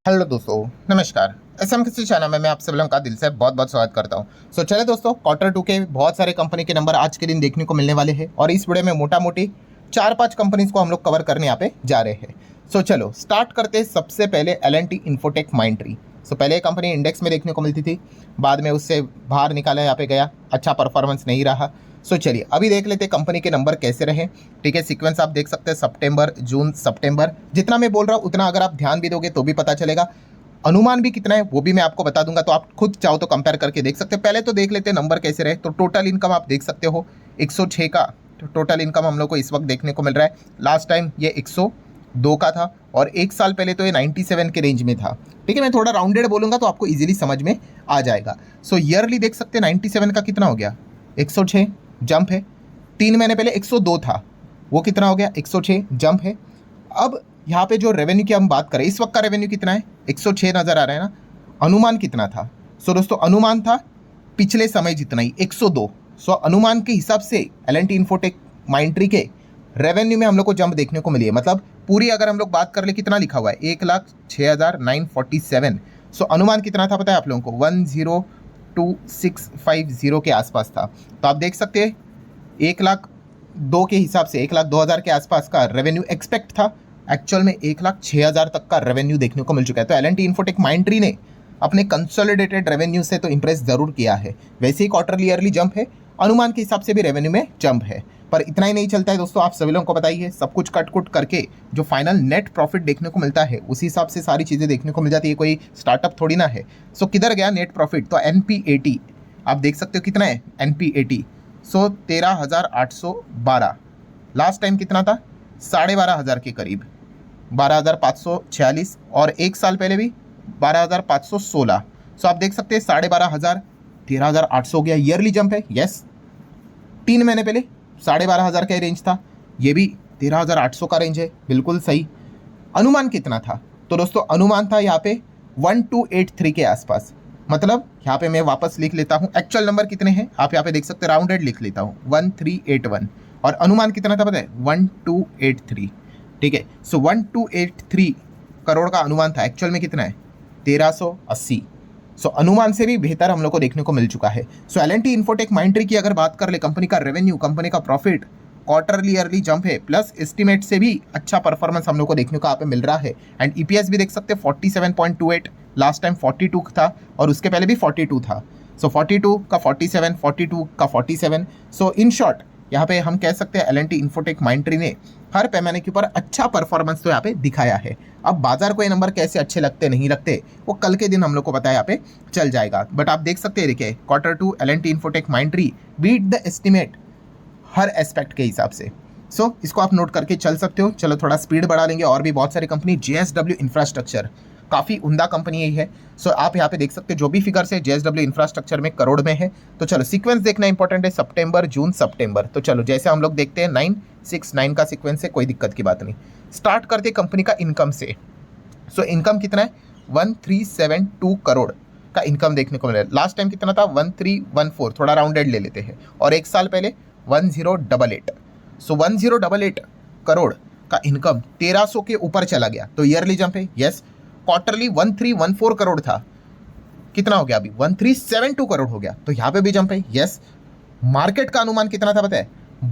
Hello दोस्तों, नमस्कार। SM किसी चैनल में मैं आप सभी लोगों का दिल से बहुत बहुत स्वागत करता हूं। चले दोस्तों, क्वार्टर टू के बहुत सारे कंपनी के नंबर आज के दिन देखने को मिलने वाले हैं और इस वीडियो में मोटा मोटी 4-5 कंपनीज को हम लोग कवर करने यहाँ पे जा रहे हैं। चलो स्टार्ट करते हैं। सबसे पहले L&T इन्फोटेक माइंडट्री। पहले कंपनी इंडेक्स में देखने को मिलती थी, बाद में उससे बाहर निकाला यहाँ पे गया, अच्छा परफॉर्मेंस नहीं रहा। चलिए अभी देख लेते कंपनी के नंबर कैसे रहे। ठीक है, सीक्वेंस आप देख सकते हैं, सितंबर जून सितंबर। जितना मैं बोल रहा हूँ उतना अगर आप ध्यान भी दोगे तो भी पता चलेगा। अनुमान भी कितना है वो भी मैं आपको बता दूंगा, तो आप खुद चाहो तो कंपेयर करके देख सकते हैं। पहले तो देख लेते हैं नंबर कैसे रहे। तो टोटल इनकम आप देख सकते हो 106 का टोटल इनकम हम लोग को इस वक्त देखने को मिल रहा है। लास्ट टाइम ये 102 का था और एक साल पहले तो ये 97 के रेंज में था। ठीक है, मैं थोड़ा राउंडेड बोलूंगा तो आपको इजीली समझ में आ जाएगा। ईयरली देख सकते हैं 97 का कितना हो गया, 106 जंप है। 3 महीने पहले 102 था, वो कितना हो गया, 106 जंप है। अब यहाँ पे जो रेवेन्यू की हम बात करें, इस वक्त का रेवेन्यू कितना है, 106 नजर आ रहा है ना। अनुमान कितना था, दोस्तों अनुमान था पिछले समय जितना ही, 102। अनुमान के हिसाब से L&T इन्फोटेक माइंडट्री के रेवेन्यू में हम लोग को जंप देखने को मिली है। मतलब पूरी अगर हम लोग बात कर ले, कितना लिखा हुआ है, 1,06,947। अनुमान कितना था पता है आप लोगों को, 1,02,650 के आसपास था। तो आप देख सकते हैं 1,02,000 के हिसाब से 1,02,000 के आसपास का रेवेन्यू एक्सपेक्ट था। एक्चुअल में 1,06,000 तक का रेवेन्यू देखने को मिल चुका है। तो L&T इन्फोटेक माइंडट्री ने अपने कंसोलिडेटेड रेवेन्यू से तो इंप्रेस जरूर किया है। वैसे ही क्वार्टरली ईयरली जंप है, अनुमान के हिसाब से भी रेवेन्यू में जंप है। पर इतना ही नहीं चलता है दोस्तों, आप सभी लोगों को बताइए, सब कुछ कट कुट करके जो फाइनल नेट प्रॉफिट देखने को मिलता है उसी हिसाब से सारी चीज़ें देखने को मिल जाती है। कोई स्टार्टअप थोड़ी ना है। किधर गया नेट प्रॉफिट, तो NPAT आप देख सकते हो कितना है NPAT। 13,812। लास्ट टाइम कितना था, 12,500 के करीब, 12,546। और एक साल पहले भी 12,516। आप देख सकते हैं 12,500, 13,800 हो गया। ईयरली जंप है, यस। 3 महीने पहले 12,500 का रेंज था, ये भी 13,800 का रेंज है, बिल्कुल सही। अनुमान कितना था, तो दोस्तों अनुमान था यहाँ पे 1,283 के आसपास। मतलब यहाँ पे मैं वापस लिख लेता हूँ, एक्चुअल नंबर कितने हैं आप यहाँ पे देख सकते हैं, राउंडेड लिख लेता हूँ 1,381। और अनुमान कितना था पता है, 1,283। ठीक है, 1,283 करोड़ का अनुमान था, एक्चुअल में कितना है, 1,380। अनुमान से भी बेहतर हम लोग को देखने को मिल चुका है। L&T इन्फोटेक माइंडट्री की अगर बात कर ले, कंपनी का रेवेन्यू, कंपनी का प्रॉफिट क्वार्टरली ईयरली जंप है, प्लस एस्टिमेट से भी अच्छा परफॉर्मेंस हम लोग को देखने को यहाँ पे मिल रहा है। एंड EPS भी देख सकते हैं 47.28, लास्ट टाइम 42 था और उसके पहले भी 42 था। 42 का 47, 42 का 47। इन शॉर्ट यहाँ पे हम कह सकते हैं L&T इन्फोटेक माइंडट्री ने हर पैमाने के ऊपर अच्छा परफॉर्मेंस तो यहाँ पे दिखाया है। अब बाजार को ये नंबर कैसे अच्छे लगते नहीं लगते वो कल के दिन हम लोग को पता है, यहाँ पे चल जाएगा। बट आप देख सकते हैं, देखिए quarter two L&T Infotech Mindtree beat the estimate हर एस्पेक्ट के हिसाब से। इसको आप नोट करके चल सकते हो। चलो थोड़ा स्पीड बढ़ा लेंगे, और भी बहुत सारी कंपनी। JSW इंफ्रास्ट्रक्चर काफ़ी उम्दा कंपनी यही है। आप यहाँ पे देख सकते हैं जो भी फिगर्स है JSW इंफ्रास्ट्रक्चर में करोड़ में है। तो चलो सीक्वेंस देखना इंपॉर्टेंट है, सितंबर जून सितंबर। तो चलो जैसे हम लोग देखते हैं 969 का सीक्वेंस है, कोई दिक्कत की बात नहीं। स्टार्ट करते कंपनी का इनकम से। इनकम कितना है, 1,372 करोड़ का इनकम देखने को मिला। लास्ट टाइम कितना था, 1,314, थोड़ा राउंडेड ले लेते हैं। और एक साल पहले 1,088। 1,088 करोड़ का इनकम 1,300 के ऊपर चला गया। तो ईयरली जंप है, यस। क्वार्टरली 1,314 करोड़ था, कितना हो गया अभी, 1,372 करोड़ हो गया। तो यहाँ पे भी जंप है, यस। मार्केट का अनुमान कितना था पता है,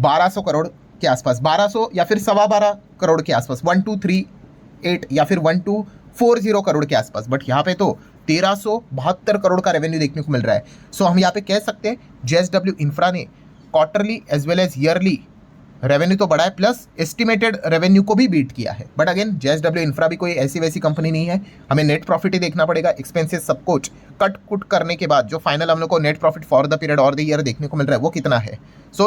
1,200 करोड़ के आसपास, 1,200 या फिर 12.25 करोड़ के आसपास, 1,238 या फिर 1,240 करोड़ के आसपास। बट यहाँ पे तो 1,372 करोड़ का रेवेन्यू देखने को मिल रहा है। हम यहाँ पे कह सकते हैं JSW इंफ्रा ने quarterly as well as yearly revenue तो बढ़ा है, प्लस एस्टिमेटेड रेवेन्यू को भी बीट किया है। बट अगेन JSW इंफ्रा भी कोई ऐसी वैसी कंपनी नहीं है, हमें नेट प्रॉफिट ही देखना पड़ेगा। एक्सपेंसेस सब कुछ कट कुट करने के बाद जो फाइनल हम लोग को net profit for the period और द ईयर देखने को मिल रहा है वो कितना है।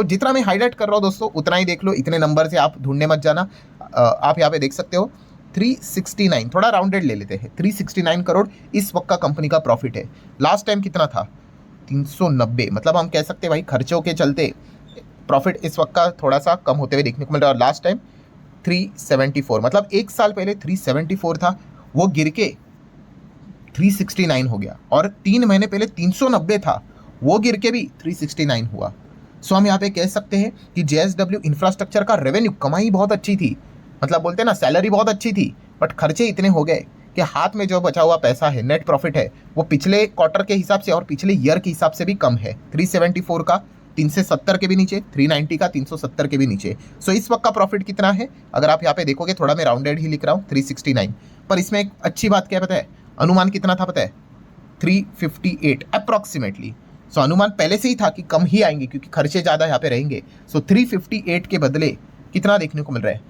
जितना मैं हाईलाइट कर रहा हूँ दोस्तों उतना ही देख लो, इतने नंबर से आप ढूंढने मत जाना। आप यहाँ पे देख सकते हो 369, थोड़ा राउंडेड ले लेते हैं, 369 करोड़ इस वक्त का कंपनी का प्रॉफिट है। लास्ट टाइम कितना था, 390। मतलब हम कह सकते हैं भाई खर्चों के चलते प्रॉफिट इस वक्त का थोड़ा सा कम होते हुए देखने को मिल रहा है। और लास्ट टाइम 374, मतलब एक साल पहले 374 था, वो गिर के 369 हो गया। और 3 महीने पहले 390 था, वो गिर के भी 369 हुआ। हम यहाँ पे कह सकते हैं कि JSW इंफ्रास्ट्रक्चर का रेवेन्यू, कमाई बहुत अच्छी थी, मतलब बोलते हैं ना सैलरी बहुत अच्छी थी, बट खर्चे इतने हो गए कि हाथ में जो बचा हुआ पैसा है, नेट प्रॉफिट है, वो पिछले क्वार्टर के हिसाब से और पिछले ईयर के हिसाब से भी कम है। 374 का 370 के भी नीचे, 390 का 370 के भी नीचे। सो इस वक्त का प्रॉफिट कितना है, अगर आप यहाँ पे देखोगे, थोड़ा मैं राउंडेड ही लिख रहा हूँ, 369। पर इसमें एक अच्छी बात क्या पता है, अनुमान कितना था पता है, 358 अप्रॉक्सीमेटली। सो अनुमान पहले से ही था कि कम ही आएंगे क्योंकि खर्चे ज़्यादा यहाँ पे रहेंगे। सो 358 के बदले कितना देखने को मिल रहा है,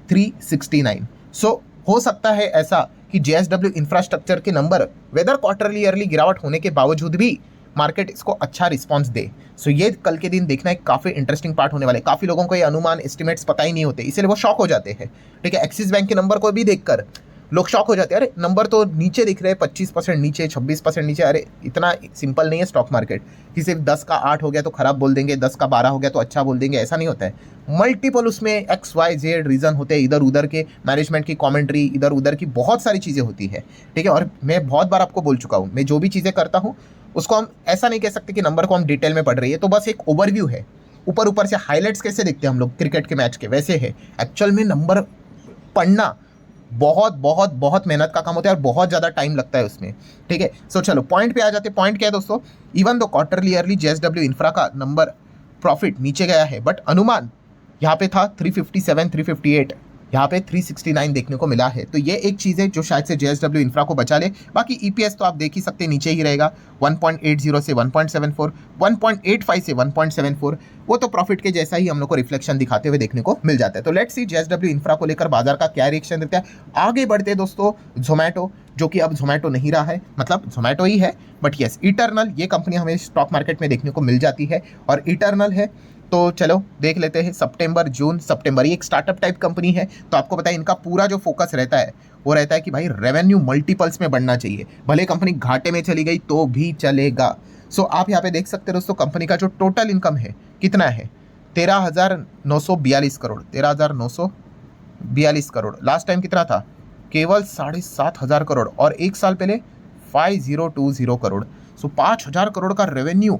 369। सो हो सकता है ऐसा कि JSW इंफ्रास्ट्रक्चर के नंबर वेदर क्वार्टरली ईयरली गिरावट होने के बावजूद भी मार्केट इसको अच्छा रिस्पांस दे। सो ये कल के दिन देखना एक काफ़ी इंटरेस्टिंग पार्ट होने वाला है। काफ़ी लोगों को ये अनुमान एस्टिमेट्स पता ही नहीं होते, इसलिए वो शॉक हो जाते हैं। ठीक है, एक्सिस बैंक के नंबर को भी देखकर लोग शॉक हो जाते हैं, अरे नंबर तो नीचे दिख रहे हैं, 25% नीचे, 26% नीचे। अरे इतना सिंपल नहीं है स्टॉक मार्केट कि सिर्फ 10 का 8 हो गया तो खराब बोल देंगे, 10 का 12 हो गया तो अच्छा बोल देंगे, ऐसा नहीं होता है। मल्टीपल उसमें XYZ रीज़न होते हैं, इधर उधर के मैनेजमेंट की कॉमेंट्री, इधर उधर की बहुत सारी चीज़ें होती है। ठीक है, और मैं बहुत बार आपको बोल चुका हूँ, मैं जो भी चीज़ें करता हूँ उसको हम ऐसा नहीं कह सकते कि नंबर को हम डिटेल में पढ़ रही है, तो बस एक ओवरव्यू है। ऊपर ऊपर से हाईलाइट्स कैसे देखते हैं हम लोग क्रिकेट के मैच के, वैसे है। एक्चुअल में नंबर पढ़ना बहुत बहुत बहुत मेहनत का काम होता है और बहुत ज़्यादा टाइम लगता है उसमें। ठीक है, सो चलो पॉइंट पे आ जाते हैं। पॉइंट क्या है दोस्तों, even though quarterly yearly JSW infra का नंबर प्रॉफिट नीचे गया है, बट अनुमान यहाँ पे था 357 358, यहाँ पे 369 देखने को मिला है। तो ये एक चीज़ है जो शायद से JSW इंफ्रा को बचा ले। बाकी EPS तो आप देख ही सकते हैं, नीचे ही रहेगा, 1.80 से 1.74, 1.85 से 1.74, वो तो प्रॉफिट के जैसा ही हम लोग को रिफ्लेक्शन दिखाते हुए देखने को मिल जाता है। तो लेट्स सी JSW इंफ्रा को लेकर बाजार का क्या रिएक्शन देता है। आगे बढ़ते हैं दोस्तों, जोमेटो, जो कि अब जोमेटो नहीं रहा है, मतलब जोमेटो ही है बट यस इटर्नल, ये कंपनी हमें स्टॉक मार्केट में देखने को मिल जाती है और इटर्नल है। तो चलो देख लेते हैं, सितंबर जून सितंबर, ये एक स्टार्टअप टाइप कंपनी है। तो आपको पता है इनका पूरा जो फोकस रहता है वो रहता है कि भाई रेवेन्यू मल्टीपल्स में बढ़ना चाहिए, भले कंपनी घाटे में चली गई तो भी चलेगा। सो आप यहाँ पे देख सकते हो दोस्तों, कंपनी का जो टोटल इनकम है कितना है, 13,942 करोड़, 13,942 करोड़। लास्ट टाइम कितना था, केवल 7,500 करोड़, और एक साल पहले 5,020 करोड़। सो 5,000 करोड़ का रेवेन्यू,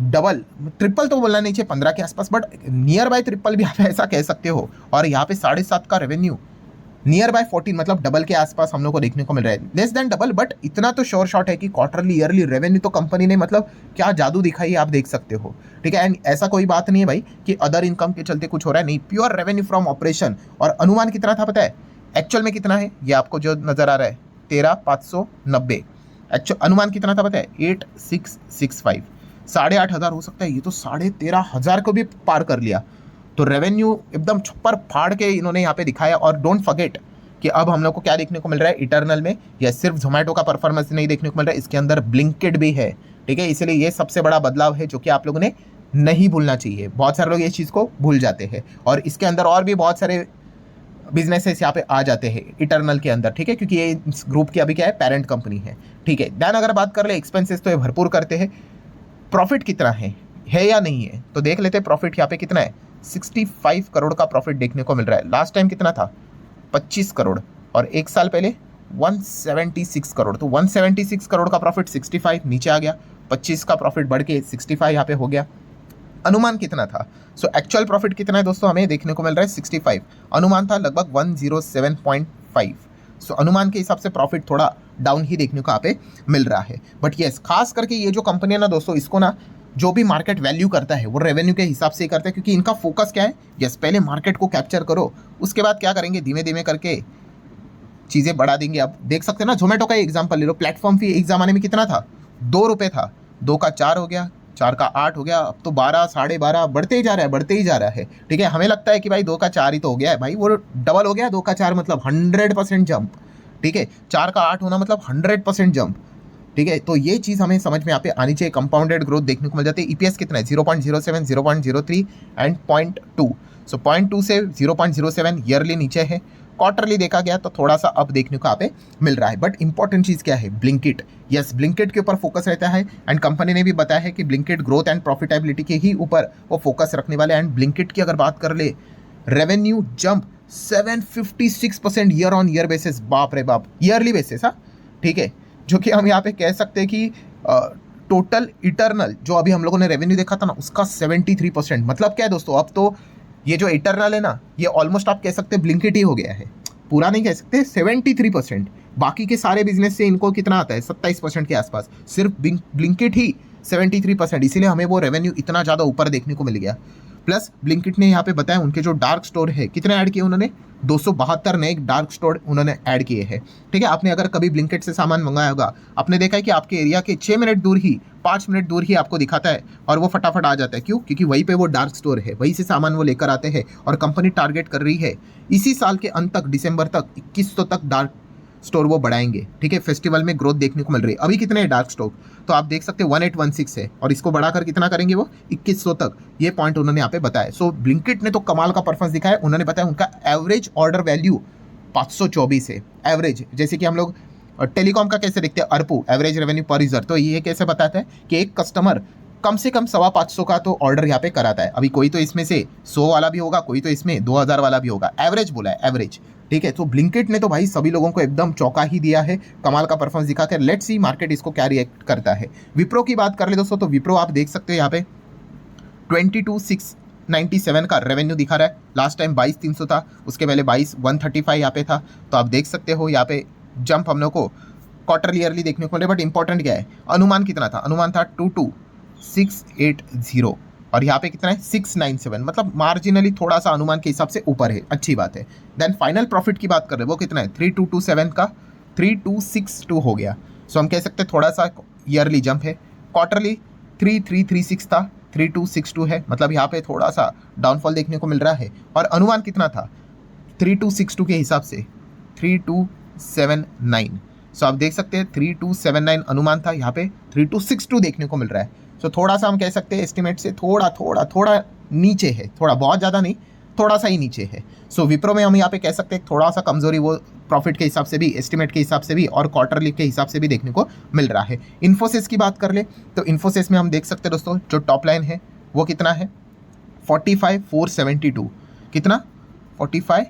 डबल ट्रिपल तो बोलना नहीं चाहिए, 15 के आसपास, बट नियर बाय ट्रिपल भी आप ऐसा कह सकते हो। और यहाँ पे 7.5 का रेवेन्यू, नियर बाय 14, मतलब डबल के आसपास हम लोग को देखने को मिल रहा है, लेस देन डबल, बट इतना तो श्योर शॉट है कि क्वार्टरली ईयरली रेवेन्यू तो कंपनी ने मतलब क्या जादू दिखाई, आप देख सकते हो। ठीक है, एंड ऐसा कोई बात नहीं है भाई कि अदर इनकम के चलते कुछ हो रहा है, नहीं, प्योर रेवेन्यू फ्रॉम ऑपरेशन। और अनुमान कितना था पता है, एक्चुअल में कितना है, ये आपको जो नजर आ रहा है 13,590, एक्चुअल अनुमान कितना था पता है, 8,665, 8,500 हो सकता है, ये तो 13,500 को भी पार कर लिया। तो रेवेन्यू एकदम छप्पर फाड़ के इन्होंने यहाँ पे दिखाया। और डोंट फॉरगेट कि अब हम लोग को क्या देखने को मिल रहा है इटर्नल में, यह सिर्फ जोमेटो का परफॉर्मेंस नहीं देखने को मिल रहा है, इसके अंदर ब्लिंकिट भी है। ठीक है, इसलिए ये सबसे बड़ा बदलाव है जो कि आप लोगों ने नहीं भूलना चाहिए। बहुत सारे लोग ये चीज़ को भूल जाते हैं, और इसके अंदर और भी बहुत सारे बिजनेसेस यहाँ पे आ जाते हैं इटर्नल के अंदर। ठीक है, क्योंकि ये इस ग्रुप की अभी क्या है, पेरेंट कंपनी है। ठीक है, दैन अगर बात कर ले एक्सपेंसेस तो ये भरपूर करते हैं। प्रॉफिट कितना है या नहीं है, तो देख लेते हैं। प्रॉफिट यहाँ पे कितना है, 65 करोड़ का प्रॉफिट देखने को मिल रहा है। लास्ट टाइम कितना था, 25 करोड़, और एक साल पहले 176 करोड़। तो 176 करोड़ का प्रॉफिट 65 नीचे आ गया, 25 का प्रॉफिट बढ़ के 65 यहाँ पे हो गया। अनुमान कितना था, सो एक्चुअल प्रॉफिट कितना है दोस्तों, हमें देखने को मिल रहा है 65, अनुमान था लगभग 107.5। सो अनुमान के हिसाब से प्रॉफिट थोड़ा डाउन ही देखने को यहाँ पे मिल रहा है। बट यस, खास करके ये जो कंपनी है ना दोस्तों, इसको ना जो भी मार्केट वैल्यू करता है वो रेवेन्यू के हिसाब से ही करता है, क्योंकि इनका फोकस क्या है, यस पहले मार्केट को कैप्चर करो, उसके बाद क्या करेंगे, धीमे धीमे करके चीज़ें बढ़ा देंगे। आप देख सकते हैं ना, जोमेटो का एग्जाम्पल ले लो, प्लेटफॉर्म फी एक ज़माने में कितना था, 2 रुपये था, 2 का 4 हो गया, 4 का 8 हो गया, अब तो 12, 12.5 बढ़ते ही जा रहा है, बढ़ते ही जा रहा है। ठीक है, हमें लगता है कि भाई 2 का 4 ही तो हो गया है, भाई वो डबल हो गया, 2 का 4 मतलब 100% जंप। ठीक है, 4 का 8 होना मतलब 100% जंप। ठीक है, तो ये चीज़ हमें समझ में यहाँ पे आनी चाहिए। कंपाउंडेड ग्रोथ देखने को मिल जाती है। EPS कितना है, 0.07, 0.03 एंड 0.2। सो 0.2 से 0.07 ईयरली नीचे है। क्वार्टरली देखा गया तो थोड़ा सा अप देखने को यहाँ पे मिल रहा है। बट इंपॉर्टेंट चीज़ क्या है, ब्लिंकिट। यस, ब्लिंकिट के ऊपर फोकस रहता है, एंड कंपनी ने भी बताया है कि ब्लिंकिट ग्रोथ एंड प्रॉफिटेबिलिटी के ही ऊपर वो फोकस रखने वाले। एंड ब्लिंकिट की अगर बात कर ले, revenue jump 756% year on year basis, बाप रे बाप, ईयरली बेसिस। हाँ ठीक है, जो कि हम यहाँ पे कह सकते हैं कि टोटल इटर्नल जो अभी हम लोगों ने रेवेन्यू देखा था ना, उसका 73%। मतलब क्या है दोस्तों, अब तो ये जो इटर्नल है ना, ये ऑलमोस्ट आप कह सकते हैं ब्लिंकिट ही हो गया है, पूरा नहीं कह सकते, 73%। बाकी के सारे बिजनेस से इनको कितना आता है 27% के आसपास, सिर्फ ब्लिंकिट ही 73%, इसीलिए हमें वो रेवेन्यू इतना ज़्यादा ऊपर देखने को मिल गया। प्लस ब्लिंकिट ने यहाँ पे बताया उनके जो डार्क स्टोर है कितने ऐड किए उन्होंने, 272 नए डार्क स्टोर उन्होंने ऐड किए हैं। ठीक है, आपने अगर कभी ब्लिंकिट से सामान मंगाया होगा, आपने देखा है कि आपके एरिया के 6 मिनट दूर ही, 5 मिनट दूर ही आपको दिखाता है और वो फटाफट आ जाता है। क्यों? क्योंकि वहीं पे वो डार्क स्टोर है, वहीं से सामान वो लेकर आते हैं और कंपनी टारगेट कर रही है इसी साल के अंत तक, दिसंबर तक 2100 तक डार्क स्टोर वो बढ़ाएंगे। ठीक है, फेस्टिवल में ग्रोथ देखने को मिल रही है। अभी कितने हैं डार्क स्टोर, तो आप देख सकते हैं 1816 है और इसको बढ़ाकर कितना करेंगे वो 2100 तक, ये पॉइंट उन्होंने यहाँ पे बताया। सो ब्लिंकिट ने तो कमाल का परफॉर्मेंस दिखाया। उन्होंने बताया उनका एवरेज ऑर्डर वैल्यू 524 है एवरेज। जैसे कि हम लोग टेलीकॉम का कैसे देखते हैं अरपू, एवरेज रेवेन्यू पर यूजर, तो ये कैसे बताता है कि एक कस्टमर कम से कम 525 का तो ऑर्डर यहाँ पे कराता है। अभी कोई तो इसमें से 100 वाला भी होगा, कोई तो इसमें 2000 वाला भी होगा, एवरेज बोला है एवरेज। ठीक है, तो ब्लिंकिट ने तो भाई सभी लोगों को एकदम चौंका ही दिया है, कमाल का परफॉर्मेंस दिखाकर। लेट्स सी मार्केट इसको क्या रिएक्ट करता है। विप्रो की बात कर ले दोस्तों, तो विप्रो आप देख सकते हैं यहाँ पे 22,697 का रेवेन्यू दिखा रहा है। लास्ट टाइम 22,300 था, उसके पहले 22,135 यहाँ पे था। तो आप देख सकते हो यहाँ पे जंप हम लोग को क्वार्टरली ईयरली देखने को मिले। बट इंपॉर्टेंट क्या है, अनुमान कितना था, अनुमान था 22,680 और यहाँ पे कितना है 697, मतलब मार्जिनली थोड़ा सा अनुमान के हिसाब से ऊपर है, अच्छी बात है। देन फाइनल प्रॉफिट की बात कर रहे हैं, वो कितना है 3227 का 3262 हो गया। सो हम कह सकते हैं थोड़ा सा ईयरली जंप है। क्वार्टरली 3336 था, 3262 है, मतलब यहाँ पे थोड़ा सा डाउनफॉल देखने को मिल रहा है। और अनुमान कितना था 3262 के हिसाब से 3279। सो आप देख सकते हैं 3279 अनुमान था, यहाँ पे 3262 देखने को मिल रहा है। सो थोड़ा सा हम कह सकते हैं एस्टिमेट से थोड़ा नीचे है, थोड़ा बहुत ज़्यादा नहीं, थोड़ा सा ही नीचे है। सो विप्रो में हम यहाँ पे कह सकते हैं थोड़ा सा कमजोरी वो प्रॉफिट के हिसाब से भी, एस्टिमेट के हिसाब से भी और क्वार्टरली के हिसाब से भी देखने को मिल रहा है। इन्फोसिस की बात कर ले तो इन्फोसिस में हम देख सकते हैं दोस्तों जो टॉप लाइन है वो कितना है 45,472, कितना 45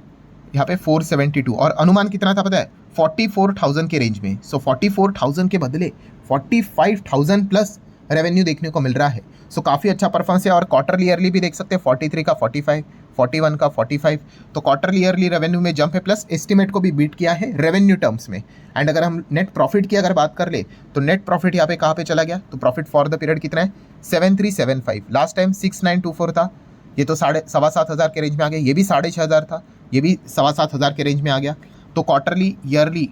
यहाँ पे 472 और अनुमान कितना था पता है 44,000 के रेंज में। सो 44,000 के बदले 45,000 प्लस रेवेन्यू देखने को मिल रहा है। सो काफ़ी अच्छा परफॉर्मेंस है। और क्वार्टरली ईयरली भी देख सकते हैं 43 का 45, 41 का 45, तो क्वार्टरली ईयरली रेवेन्यू में जंप है, प्लस एस्टिमेट को भी बीट किया है रेवेन्यू टर्म्स में। एंड अगर हम नेट प्रॉफिट की अगर बात कर ले तो नेट प्रॉफिट यहाँ पे कहाँ पे चला गया, तो प्रॉफिट फॉर द पीरियड कितना है 7375, लास्ट टाइम 6924 था, ये तो 7,500 के रेंज में आ गया, ये भी 6,500 था, ये भी 7,500 के रेंज में आ गया। तो क्वार्टरली ईयरली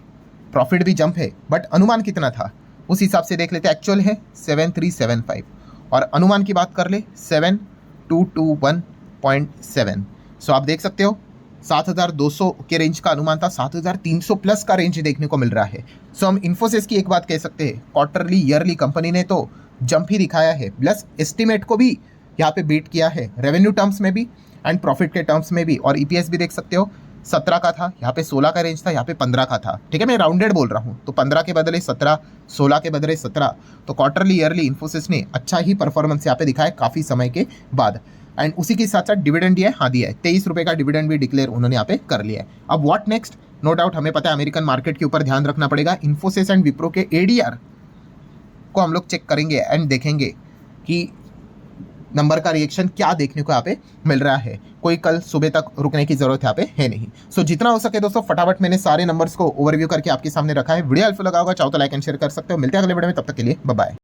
प्रॉफिट भी जंप है, बट अनुमान कितना था उस हिसाब से देख लेते हैं। एक्चुअल है 7375 और अनुमान की बात कर ले 7221.7। सो आप देख सकते हो 7,200 के रेंज का अनुमान था, 7,300 प्लस का रेंज देखने को मिल रहा है। सो हम इन्फोसिस की एक बात कह सकते हैं, क्वार्टरली ईयरली कंपनी ने तो जंप ही दिखाया है, प्लस एस्टिमेट को भी यहाँ पे बीट किया है रेवेन्यू टर्म्स में भी एंड प्रॉफिट के टर्म्स में भी। और ईपीएस भी देख सकते हो 17 का था, यहाँ पे 16 का रेंज था, यहाँ पे 15 का था। ठीक है, मैं राउंडेड बोल रहा हूँ, तो 15 के बदले 17, 16 के बदले 17। तो क्वार्टरली ईयरली इन्फोसिस ने अच्छा ही परफॉर्मेंस यहाँ पे दिखाया काफ़ी समय के बाद। एंड उसी के साथ साथ डिविडेंड दिया है, हाँ दिया है, 23 रुपये का डिविडेंड भी डिक्लेयर उन्होंने यहाँ पे कर लिया है। अब व्हाट नेक्स्ट, नो डाउट हमें पता है अमेरिकन मार्केट के ऊपर ध्यान रखना पड़ेगा। इन्फोसिस एंड विप्रो के एडीआर को हम लोग चेक करेंगे एंड देखेंगे कि नंबर का रिएक्शन क्या देखने को यहाँ पे मिल रहा है। कोई कल सुबह तक रुकने की जरूरत यहाँ पे है नहीं। सो जितना हो सके दोस्तों फटाफट मैंने सारे नंबर्स को ओवरव्यू करके आपके सामने रखा है। वीडियो हेल्पफुल लगा होगा, चाहो तो लाइक एंड शेयर कर सकते हो। मिलते हैं अगले वीडियो में, तब तक के लिए बाय बाय।